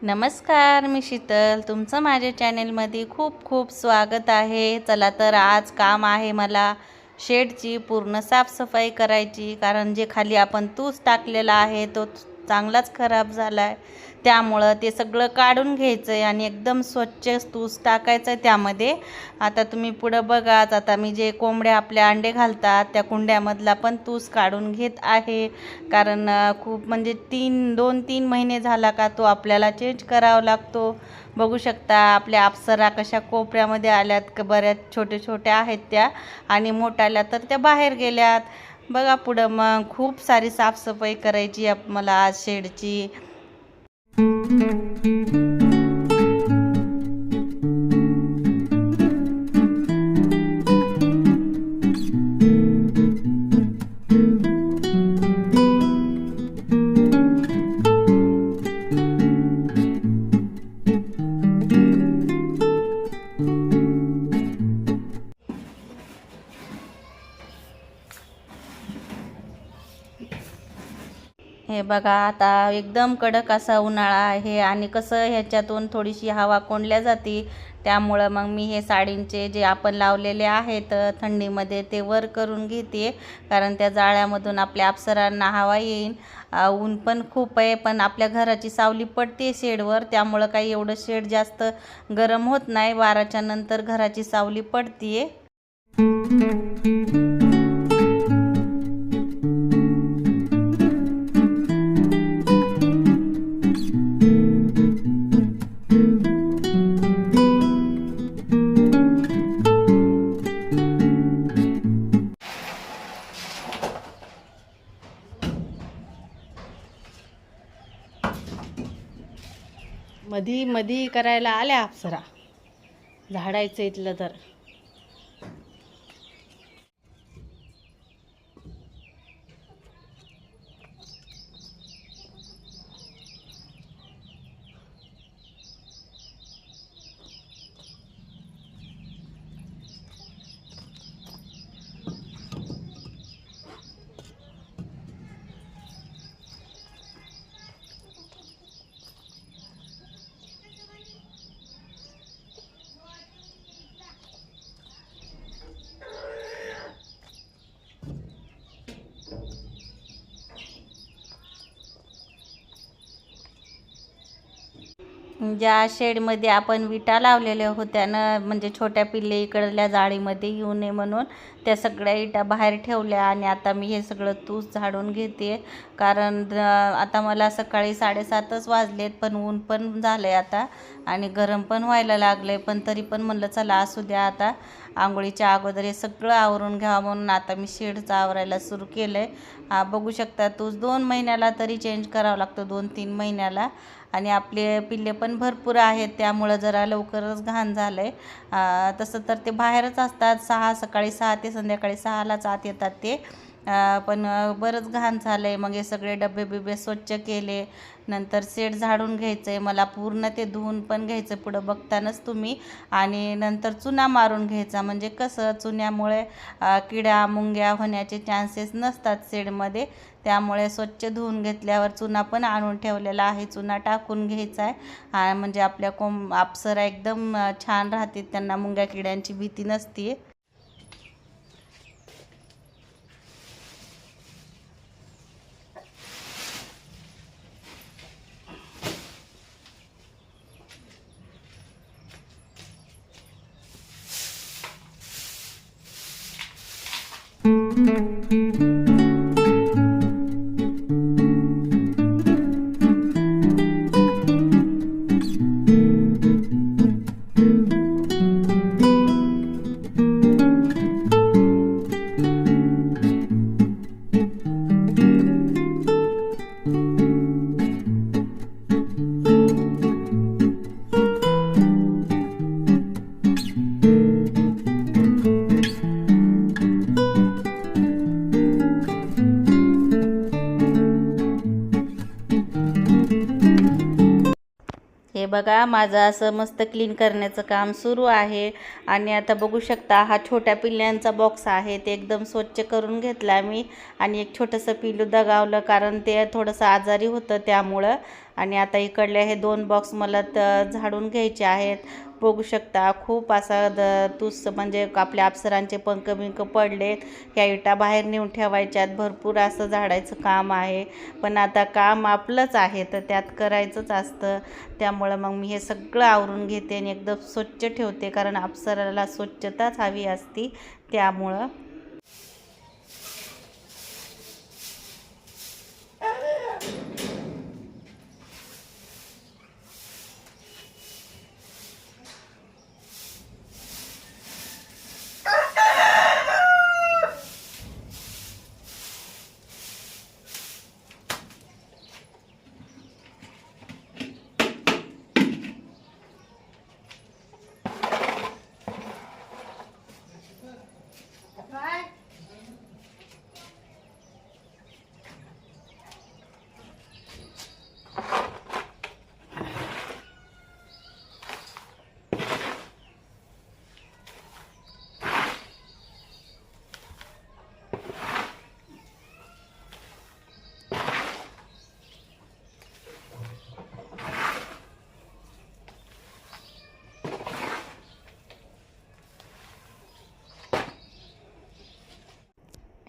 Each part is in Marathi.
नमस्कार, मी शीतल. तुमचं माझ्या चॅनेलमध्ये खूप खूप स्वागत आहे. चला तर आज काम आहे मला शेडची पूर्ण साफसफाई करायची, कारण जे खाली आपण तूस टाकलेला आहे तो चांगलाच खराब झाला आहे. त्यामुळं ते सगळं काढून घ्यायचं आहे आणि एकदम स्वच्छ तूस टाकायचं आहे त्यामध्ये. आता तुम्ही पुढं बघाच, आता मी जे कोंबड्या आपल्या अंडे घालतात त्या कुंड्यामधला पण तूस काढून घेत आहे, कारण खूप म्हणजे 2-3 महिने झाला का तो आपल्याला चेंज करावा लागतो. बघू शकता आपल्या अप्सरा कशा कोपऱ्यामध्ये आल्यात, बऱ्याच छोटे छोटे आहेत त्या, आणि मोठाल्या तर त्या बाहेर गेल्यात. बघा पुढं मग खूप सारी साफसफाई करायची मला आज शेडची. हे बघा आता एकदम कडक असा उन्हाळा आहे आणि कसं ह्याच्यातून थोडीशी हवा कोंडल्या जाते. त्यामुळं मग मी हे साडींचे जे आपण लावलेले आहेत थंडीमध्ये ते वर करून घेते, कारण त्या जाळ्यामधून आपल्या अप्सरांना हवा येईन. ऊन पण खूप आहे, पण आपल्या घराची सावली पडते शेडवर, त्यामुळं काही एवढं शेड जास्त गरम होत नाही. 12च्या नंतर घराची सावली पडते. मधी मधी करायला आल्या अप्सरा, झाडायचं इथलं तर. ज्या शेडमध्ये आपण विटा लावलेल्या होत्या ना, म्हणजे छोट्या पिल्ले इकडल्या जाळीमध्ये येऊ नये म्हणून, त्या सगळ्या इटा बाहेर ठेवल्या आणि आता मी हे सगळं तूस झाडून घेते. कारण आता मला सकाळी 7:30च वाजलेत, पण ऊन पण झालं आहे आता आणि गरम पण व्हायला लागलं आहे. पण तरी पण म्हणलं चला असू द्या, आता आंघोळीच्या अगोदर हे सगळं आवरून घ्यावं म्हणून आता मी शेडचं आवरायला सुरू केलं आहे. बघू शकता तूस 2 महिन्याला तरी चेंज करावं लागतं, 2-3 महिन्याला. आणि आपले पिल्ले पण भरपूर आहेत, त्यामुळं जरा लवकरच घाण झालं आहे. तसं तर ते बाहेरच असतात, सकाळी 6 ते संध्याकाळी 6लाच आत येतात ते. पण बरंच घाण झालं आहे. मग हे सगळे डबे बिबे स्वच्छ केले. नंतर शेड झाडून घ्यायचं आहे मला, पूर्ण ते धुवून पण घ्यायचं पुढं बघतानाच तुम्ही. आणि नंतर चुना मारून घ्यायचा, म्हणजे कसं चुन्यामुळे किड्या मुंग्या होण्याचे चान्सेस नसतात शेडमध्ये. त्यामुळे स्वच्छ धुवून घेतल्यावर चुना पण आणून ठेवलेला आहे, चुना टाकून घ्यायचा आहे. म्हणजे आपल्या अप्सरा एकदम छान राहते, त्यांना मुंग्या किड्यांची भीती नसते. हे बघा माझं असं मस्त क्लीन करण्याचं काम सुरू आहे. आणि आता बघू शकता हा छोट्या पिल्ल्यांचा बॉक्स आहे, ते एकदम स्वच्छ करून घेतला मी. आणि एक छोटंसं पिल्लू दगावलं, कारण ते थोडंसं आजारी होतं त्यामुळं. आणि आता इकडले हे 2 बॉक्स मला झाडून घ्यायचे आहेत. बघू शकता खूप असा तुस म्हणजे आपल्या अप्सरांचे पंख बिंक पडलेत. ह्या इटा बाहेर नेऊन ठेवायच्यात. भरपूर असं झाडायचं काम आहे, पण आता काम आपलंच आहे तर त्यात करायचंच असतं. त्यामुळं मग मी हे सगळं आवरून घेते आणि एकदम स्वच्छ ठेवते, कारण अप्सराला स्वच्छताच हवी असती त्यामुळं.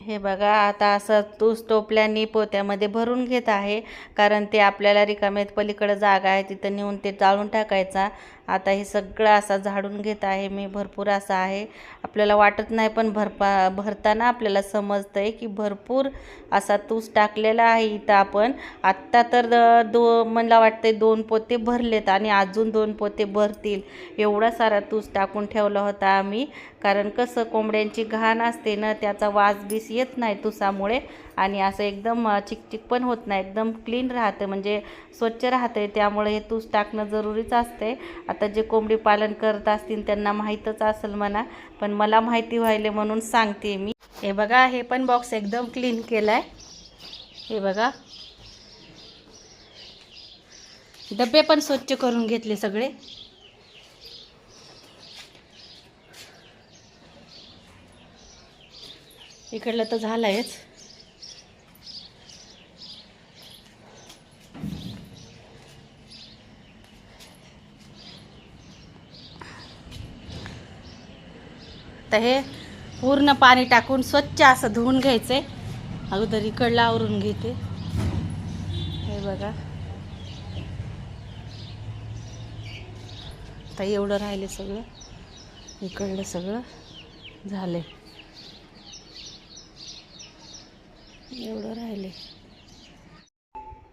हे बघा आता असं तूस टोपल्याने पोत्यामध्ये भरून घेत आहे, कारण ते आपल्याला रिकाम्यात पलीकडे जागा आहे तिथं नेऊन ते जाळून टाकायचा. आता हे सगळं असं झाडून घेत आहे मी. भरपूर असं आहे, आपल्याला वाटत नाही पण भरताना आपल्याला समजतं आहे की भरपूर असा तूस टाकलेला आहे इथं आपण. आत्ता तर मला वाटते 2 पोते भरलेत आणि अजून 2 पोते भरतील. एवढा सारा तूस टाकून ठेवला होता आम्ही, कारण कसं कोंबड्यांची घाण असते ना, त्याचा वास बीस येत नाही तुसामुळे आणि असं एकदम चिकचिक पण होत नाही, एकदम क्लीन राहतं म्हणजे स्वच्छ राहते. त्यामुळे हे तूस टाकणं जरुरीच असते. आता जे कोंबडी पालन करत असतील त्यांना माहीतच असेल म्हणा, पण मला माहिती व्हायले म्हणून सांगते मी. हे बघा हे पण बॉक्स एकदम क्लीन केलाय. हे बघा डबे पण स्वच्छ करून घेतले सगळे. इकडलं तर झालंयच. तर हे पूर्ण पाणी टाकून स्वच्छ असं धुवून घ्यायचंय. अगोदर इकडलं आवरून घेते. हे बघा आता एवढं राहिले सगळं, इकडलं सगळं झालंय, एवढं राहिले.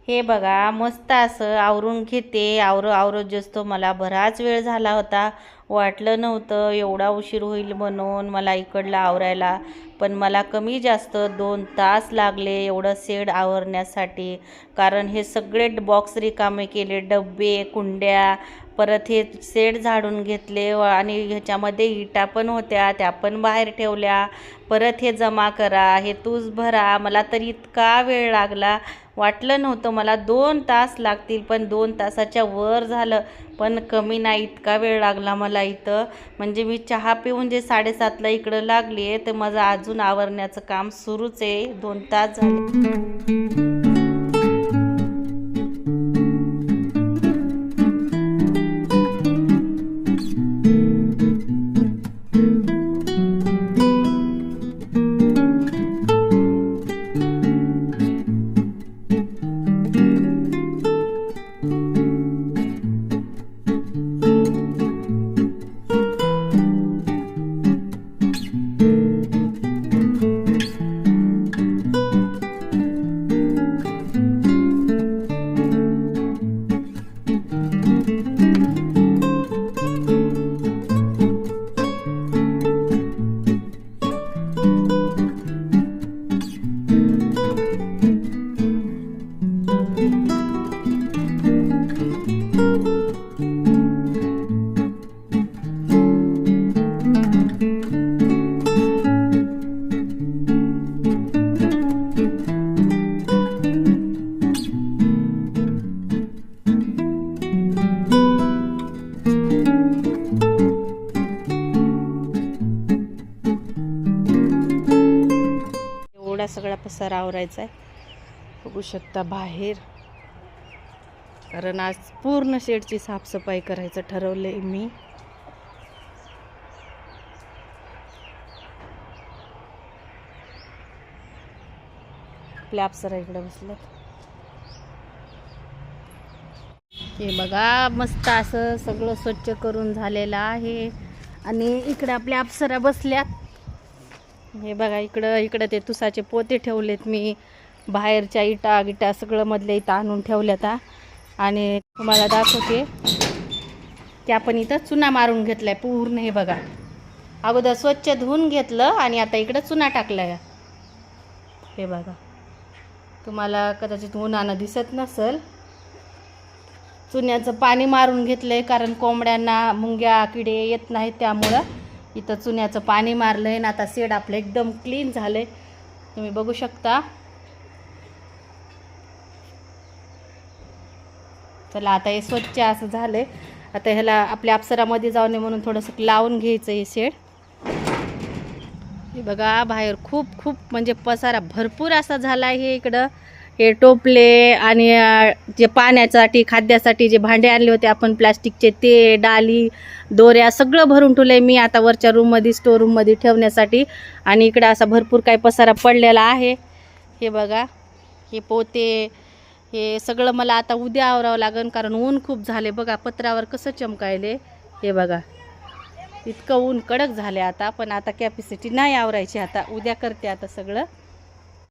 हे बघा मस्त असं आवरून घेते. आवरत जस्तो मला बराच वेळ झाला होता. वाटलं नव्हतं एवढा उशीर होईल म्हणून मला इकडला आवरायला, पण मला कमी जास्त 2 तास लागले एवढं शेड आवरण्यासाठी. कारण हे सगळे बॉक्स रिकामे केले, डब्बे कुंड्या, परत हे शेड झाडून घेतले आणि ह्याच्यामध्ये इटा पण होत्या त्या पण बाहेर ठेवल्या. परत हे जमा करा, हे तूस भरा. मला तर इतका वेळ लागला, वाटलं नव्हतं मला 2 तास लागतील, पण 2 तासाच्या वर झालं. पण कमी नाही, इतका वेळ लागला मला इथं. म्हणजे मी चहा पिऊन जे 7:30ला इकडं लागली आहे, तर माझं अजून आवरण्याचं काम सुरूच आहे. 2 तास झाले. सगळा पसारा आवरायचा आहे. बघू शकता बाहेर कारण आज पूर्ण शेडची साफसफाई करायचं ठरवलंय मी. आपल्या अप्सरा इकडे बसल्यात. हे बघा मस्त असं सगळं स्वच्छ करून झालेलं आहे. आणि इकडे आपल्या अप्सरा बसल्यात. हे बघा इकडं ते तुसाचे पोते ठेवलेत मी. बाहेरच्या इटा सगळं मधल्या इथं आणून ठेवल्यात. आणि तुम्हाला दाखवते की आपण इथं चुना मारून घेतलाय पूर्ण. हे बघा अगोदर स्वच्छ धुवून घेतलं आणि आता इकडं चुना टाकलाय. हे बघा तुम्हाला कदाचित उन्हानं दिसत नसेल. चुन्याचं पाणी मारून घेतलंय कारण कोंबड्यांना मुंग्या किडे येत नाहीत, त्यामुळं इथं चुन्याचं पाणी मारलंय. आणि आता शेड आपलं एकदम क्लीन झालंय, तुम्ही बघू शकता. चला आता हे स्वच्छ असं झालंय. आता ह्याला आपल्या अप्सरामध्ये जाऊ नये म्हणून थोडंसं लावून घ्यायचं हे शेड. हे बघा बाहेर खूप म्हणजे पसारा भरपूर असा झाला आहे. इकडं हे टोपले आणि जे पाण्यासाठी खाद्यासाठी जे भांडे आणले होते आपण प्लास्टिकचे, ते डाली दोऱ्या सगळं भरून ठेवलंय मी आता वरच्या रूममध्ये स्टोर रूममध्ये ठेवण्यासाठी. आणि इकडं असा भरपूर काही पसारा पडलेला आहे. हे बघा हे पोते हे सगळं मला आता उद्या आवरावं लागेल कारण ऊन खूप झाले. बघा पत्रावर कसं चमकायले. हे बघा इतकं ऊन कडक झाले आता. पण आता कॅपॅसिटी नाही आवरायची, आता उद्या करते आता सगळं.